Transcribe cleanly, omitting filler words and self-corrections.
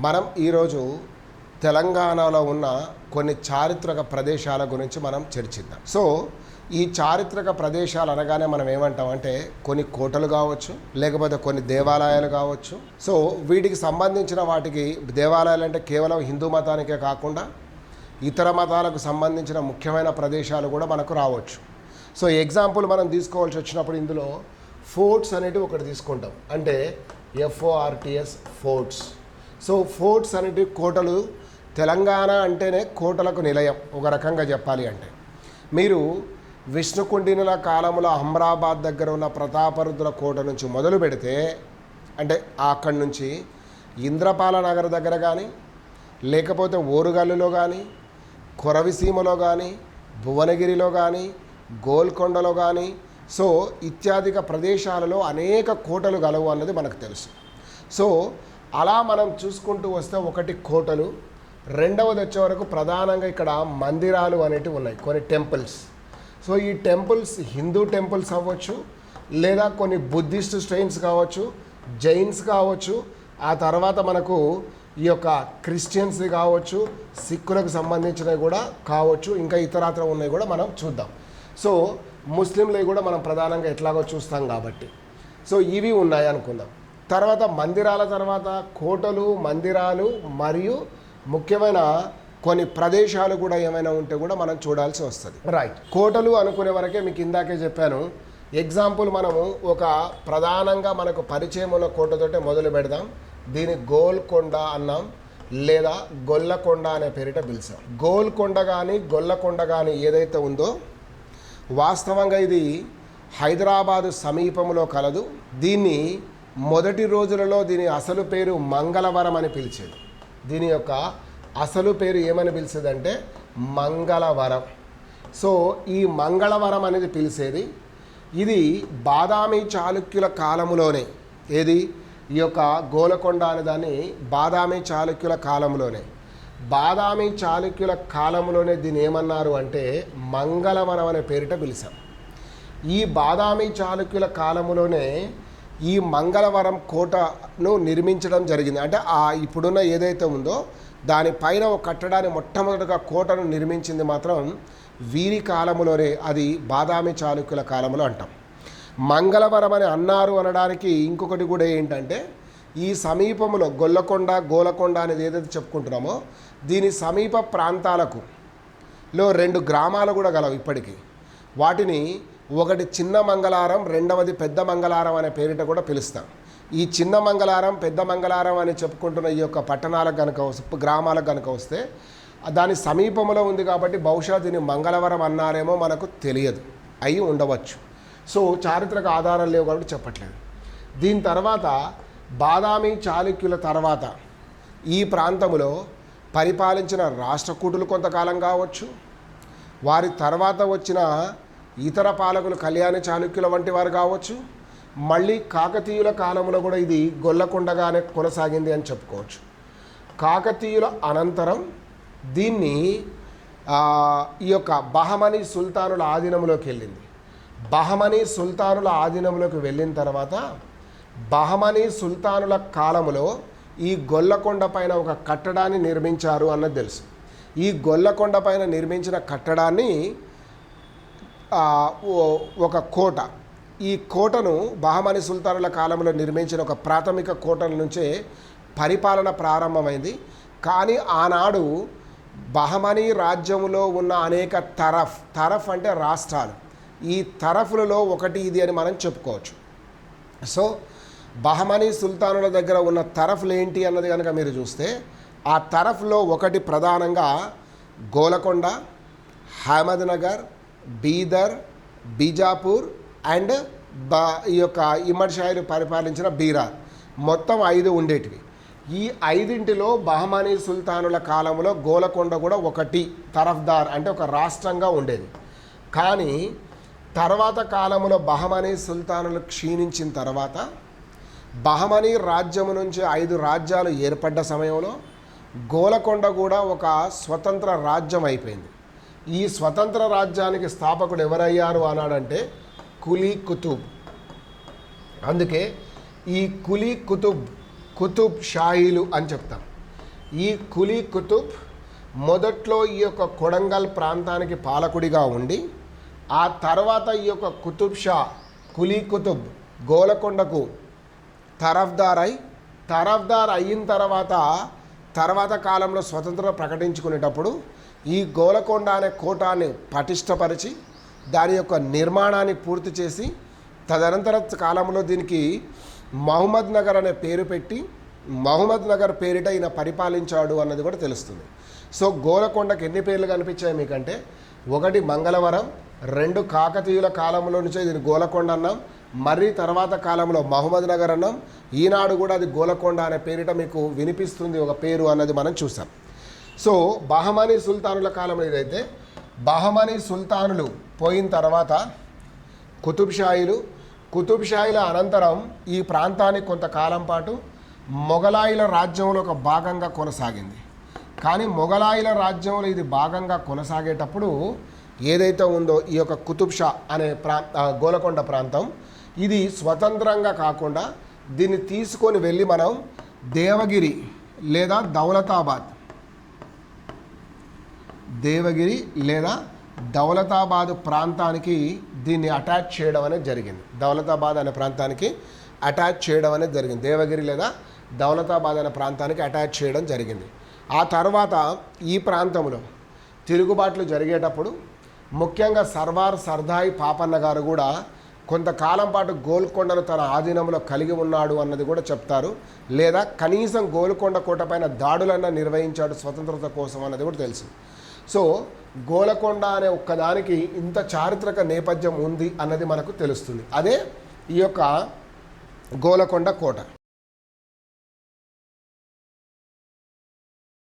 మనం ఈరోజు తెలంగాణలో ఉన్న కొన్ని చారిత్రక ప్రదేశాల గురించి మనం చర్చిద్దాం. సో ఈ చారిత్రక ప్రదేశాలు అనగానే మనం ఏమంటామంటే కొన్ని కోటలు కావచ్చు, లేకపోతే కొన్ని దేవాలయాలు కావచ్చు. సో వీటికి సంబంధించిన వాటికి దేవాలయాలు అంటే కేవలం హిందూ మతానికే కాకుండా ఇతర మతాలకు సంబంధించిన ముఖ్యమైన ప్రదేశాలు కూడా మనకు రావచ్చు. సో ఎగ్జాంపుల్ మనం తీసుకోవాల్సి వచ్చినప్పుడు ఇందులో ఫోర్ట్స్ అనేటివి ఒకటి తీసుకుంటాం, అంటే FORTS ఫోర్ట్స్. సో ఫోర్ట్స్ అనేటివి కోటలు. తెలంగాణ అంటేనే కోటలకు నిలయం ఒక రకంగా చెప్పాలి అంటే. మీరు విష్ణుకుండినుల కాలంలో అమ్రాబాద్ దగ్గర ఉన్న ప్రతాపరుద్ర కోట నుంచి మొదలు పెడితే, అంటే అక్కడి నుంచి ఇంద్రపాల నగర్ దగ్గర కానీ, లేకపోతే ఓరుగల్లులో కానీ, కొరవిసీమలో కానీ, భువనగిరిలో కానీ, గోల్కొండలో కానీ, సో ఇత్యాదిక ప్రదేశాలలో అనేక కోటలు గలవు అన్నది మనకు తెలుసు. సో అలా మనం చూసుకుంటూ వస్తే ఒకటి కోటలు, రెండవది వచ్చే వరకు ప్రధానంగా ఇక్కడ మందిరాలు అనేటివి ఉన్నాయి, కొన్ని టెంపుల్స్. సో ఈ టెంపుల్స్ హిందూ టెంపుల్స్ అవ్వచ్చు, లేదా కొన్ని బుద్ధిస్ట్ స్ట్రెయిన్స్ కావచ్చు, జైన్స్ కావచ్చు, ఆ తర్వాత మనకు ఈ యొక్క క్రిస్టియన్స్ కావచ్చు, సిక్కులకు సంబంధించినవి కూడా కావచ్చు, ఇంకా ఇతరాత్ర ఉన్నాయి కూడా మనం చూద్దాం. సో ముస్లింలవి కూడా మనం ప్రధానంగా ఎట్లాగో చూస్తాం కాబట్టి సో ఇవి ఉన్నాయి అనుకుందాం. తర్వాత మందిరాల తర్వాత కోటలు, మందిరాలు మరియు ముఖ్యమైన కొన్ని ప్రదేశాలు కూడా ఏమైనా ఉంటే కూడా మనం చూడాల్సి వస్తుంది. రైట్, కోటలు అనుకునే వరకే మీకు ఇందాకే చెప్పాను. ఎగ్జాంపుల్ మనము ఒక ప్రధానంగా మనకు పరిచయం ఉన్న కోటతోటే మొదలు పెడదాం. దీన్ని గోల్కొండ అన్నాం, లేదా గొల్లకొండ అనే పేరిట పిలిచాం. గోల్కొండ కానీ గొల్లకొండ కానీ ఏదైతే ఉందో వాస్తవంగా ఇది హైదరాబాదు సమీపంలో కలదు. దీన్ని మొదటి రోజులలో దీని అసలు పేరు మంగళవరం అని పిలిచేది. దీని యొక్క అసలు పేరు ఏమని పిలిచేదంటే మంగళవరం. సో ఈ మంగళవరం అనేది పిలిచేది. ఇది బాదామి చాళుక్యుల కాలములోనే, ఏది ఈ యొక్క గోలకొండ అనే దాన్ని బాదామి చాళుక్యుల కాలంలోనే, బాదామి చాళుక్యుల కాలంలోనే దీన్ని ఏమన్నారు అంటే మంగళవరం అనే పేరిట పిలిచాం. ఈ బాదామి చాళుక్యుల కాలంలోనే ఈ మంగళవరం కోటను నిర్మించడం జరిగింది. అంటే ఆ ఇప్పుడున్న ఏదైతే ఉందో దానిపైన ఒక కట్టడాన్ని మొట్టమొదటిగా కోటను నిర్మించింది మాత్రం వీరి కాలంలోనే, అది బాదామి చాళుక్యుల కాలంలో అంటాం. మంగళవరం అని అన్నారు అనడానికి ఇంకొకటి కూడా ఏంటంటే, ఈ సమీపంలో గొల్లకొండ, గోలకొండ అనేది ఏదైతే చెప్పుకుంటున్నామో దీని సమీప ప్రాంతాలకు రెండు గ్రామాలు కూడా గలవు ఇప్పటికీ. వాటిని ఒకటి చిన్న మంగళారం, రెండవది పెద్ద మంగళారం అనే పేరిట కూడా పిలుస్తాం. ఈ చిన్న మంగళారం, పెద్ద మంగళారం అని చెప్పుకుంటున్న ఈ యొక్క పట్టణాలకు కనుక గ్రామాలకు కనుక వస్తే దాని సమీపంలో ఉంది కాబట్టి బహుశా దీన్ని మంగళవరం అన్నారేమో మనకు తెలియదు, అయి ఉండవచ్చు. సో చారిత్రక ఆధారాలు లేవు కాబట్టి చెప్పట్లేదు. దీని తర్వాత బాదామి చాళుక్యుల తర్వాత ఈ ప్రాంతంలో పరిపాలించిన రాష్ట్రకూటులు కొంతకాలం కావచ్చు, వారి తర్వాత వచ్చిన ఇతర పాలకులు కళ్యాణ చాళుక్యుల వంటి వారు కావచ్చు, మళ్ళీ కాకతీయుల కాలంలో కూడా ఇది గొల్లకొండగానే కొనసాగింది అని చెప్పుకోవచ్చు. కాకతీయుల అనంతరం దీన్ని ఈ యొక్క బహమనీ సుల్తానుల ఆధీనంలోకి వెళ్ళింది. బహమనీ సుల్తానుల ఆధీనంలోకి వెళ్ళిన తర్వాత బహమనీ సుల్తానుల కాలంలో ఈ గొల్లకొండ పైన ఒక కట్టడాన్ని నిర్మించారు అన్నది తెలుసు. ఈ గొల్లకొండ పైన నిర్మించిన కట్టడాన్ని ఒక కోట, ఈ కోటను బహమనీ సుల్తానుల కాలంలో నిర్మించిన ఒక ప్రాథమిక కోటల నుంచే పరిపాలన ప్రారంభమైంది. కానీ ఆనాడు బహమనీ రాజ్యంలో ఉన్న అనేక తరఫ్ అంటే రాష్ట్రాలు, ఈ తరఫులలో ఒకటి ఇది అని మనం చెప్పుకోవచ్చు. సో బహమనీ సుల్తానుల దగ్గర ఉన్న తరఫ్లు ఏంటి అన్నది కనుక మీరు చూస్తే, ఆ తరఫ్లో ఒకటి ప్రధానంగా గోలకొండ, అహ్మద్నగర్, బీదర్, బీజాపూర్ అండ్ ఈ యొక్క ఇమ్మడి షాయిలు పరిపాలించిన బీరార్, మొత్తం 5 ఉండేటివి. ఈ 5ఇంటిలో బహమనీ సుల్తానుల కాలంలో గోలకొండ కూడా ఒకటి తరఫ్దార్ అంటే ఒక రాష్ట్రంగా ఉండేది. కానీ తర్వాత కాలంలో బహమనీ సుల్తానులు క్షీణించిన తర్వాత బహమనీ రాజ్యం నుంచి 5 రాజ్యాలు ఏర్పడ్డ సమయంలో గోలకొండ కూడా ఒక స్వతంత్ర రాజ్యం అయిపోయింది. ఈ స్వతంత్ర రాజ్యానికి స్థాపకుడు ఎవరయ్యారు అన్నాడంటే కులీ కుతుబ్. అందుకే ఈ కులీ కుతుబ్ షాహీలు అని చెప్తాం. ఈ కులీ కుతుబ్ మొదట్లో ఈ యొక్క కొడంగల్ ప్రాంతానికి పాలకుడిగా ఉండి ఆ తర్వాత ఈ యొక్క కుతుబ్ షా కులీ కుతుబ్ గోలకొండకు తరఫ్దార్ అయిన తర్వాత కాలంలో స్వతంత్రం ప్రకటించుకునేటప్పుడు ఈ గోలకొండ అనే కోటాన్ని పటిష్టపరిచి దాని యొక్క నిర్మాణాన్ని పూర్తి చేసి తదనంతర కాలంలో దీనికి మహమ్మద్ నగర్ అనే పేరు పెట్టి మహమ్మద్ నగర్ పేరిట ఈయన పరిపాలించాడు అన్నది కూడా తెలుస్తుంది. సో గోలకొండకు ఎన్ని పేర్లు కనిపించాయి మీకంటే, 1 మంగళవరం, 2 కాకతీయుల కాలంలో నుంచే దీన్ని గోలకొండ అన్నాం, మరి తర్వాత కాలంలో మహమ్మద్ నగర్ అన్నాం, ఈనాడు కూడా అది గోలకొండ అనే పేరిట మీకు వినిపిస్తుంది ఒక పేరు అన్నది మనం చూసాం. సో బహమనీ సుల్తానుల కాలంలో ఇదైతే బహమనీ సుల్తానులు పోయిన తర్వాత కుతుబ్ షాయిల అనంతరం ఈ ప్రాంతాన్ని కొంతకాలం పాటు మొఘలాయిల రాజ్యంలో ఒక భాగంగా కొనసాగింది. కానీ మొఘలాయిల రాజ్యంలో ఇది భాగంగా కొనసాగేటప్పుడు ఏదైతే ఉందో ఈ యొక్క కుతుబ్ షా అనే గోలకొండ ప్రాంతం ఇది స్వతంత్రంగా కాకుండా దీన్ని తీసుకొని వెళ్ళి మనం దేవగిరి లేదా దౌలతాబాద్ ప్రాంతానికి దీన్ని అటాచ్ చేయడం అనేది జరిగింది. దౌలతాబాద్ అనే ప్రాంతానికి అటాచ్ చేయడం అనేది జరిగింది. దేవగిరి లేదా దౌలతాబాద్ అనే ప్రాంతానికి అటాచ్ చేయడం జరిగింది. ఆ తర్వాత ఈ ప్రాంతంలో తిరుగుబాట్లు జరిగేటప్పుడు ముఖ్యంగా సర్వార్ సర్దాయి పాపన్న గారు కూడా కొంతకాలం పాటు గోల్కొండను తన ఆధీనంలో కలిగి ఉన్నాడు అన్నది కూడా చెప్తారు. లేదా కనీసం గోల్కొండ కోట పైన దాడులన్నా నిర్వహించాడు స్వతంత్రత కోసం అన్నది కూడా తెలుసు. సో గోలకొండ అనే ఒక్కదానికి ఇంత చారిత్రక నేపథ్యం ఉంది అన్నది మనకు తెలుస్తుంది. అదే ఈ యొక్క గోలకొండ కోట.